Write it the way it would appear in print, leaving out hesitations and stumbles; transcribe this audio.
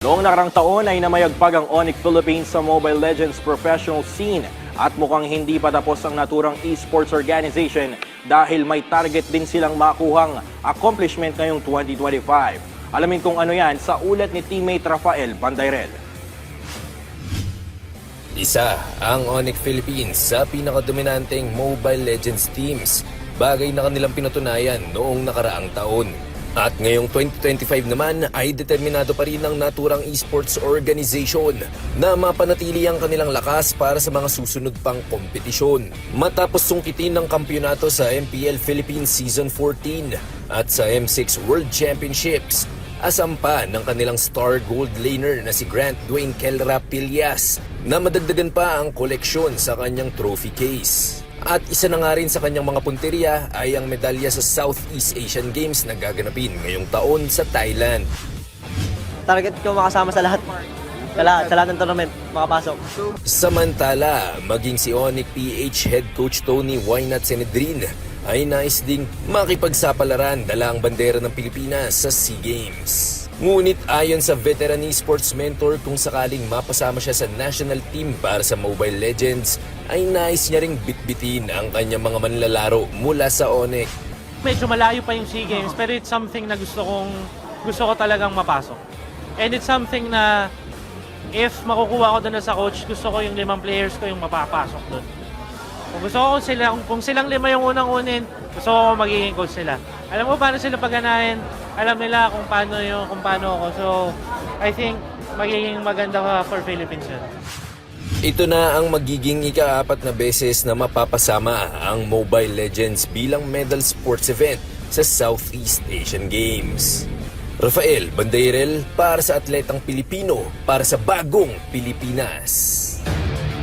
Noong nakarang taon ay namayagpag ang Onyx Philippines sa Mobile Legends professional scene at mukhang hindi pa tapos ang naturang esports organization dahil may target din silang makuhang accomplishment ngayong 2025. Alamin kung ano yan sa ulat ni teammate Rafael Pandayrel. Isa ang Onyx Philippines sa pinakadominanteng Mobile Legends teams, bagay na kanilang pinatunayan noong nakaraang taon. At ngayong 2025 naman ay determinado pa rin ang naturang esports organization na mapanatili ang kanilang lakas para sa mga susunod pang kompetisyon. Matapos sungkitin ng kampyonato sa MPL Philippines Season 14 at sa M6 World Championships, asampa ng kanilang star gold laner na si Grant Dwayne Kelra Pillas na madagdagan pa ang koleksyon sa kanyang trophy case. At isa na nga rin sa kanyang mga punteriya ay ang medalya sa Southeast Asian Games na gaganapin ngayong taon sa Thailand. Target ko makasama sa lahat. Sa lahat ng tournament, makapasok. Samantala, maging si Onyx PH head coach Tony Wainat Senedrin ay nais ding makipagsapalaran dala ang bandera ng Pilipinas sa SEA Games. Ngunit ayon sa veteran esports mentor, kung sakaling mapasama siya sa national team para sa Mobile Legends, ay nais niya ring bitbitin ang kanyang mga manlalaro mula sa Onyx. Medyo malayo pa yung SEA Games pero it's something na gusto ko talagang mapasok. And it's something na if makukuha ko doon sa coach, gusto ko yung 5 players ko yung mapapasok doon. Kung gusto ko kung silang 5 yung unang-unin, gusto ko magiging coach sila. Alam mo paano sila pagganahin, alam nila kung paano ako. So, I think magiging maganda for Philippines yun. Ito na ang magiging ika-4 na beses na mapapasama ang Mobile Legends bilang medal sports event sa Southeast Asian Games. Rafael Pandayrel para sa atletang Pilipino, para sa bagong Pilipinas.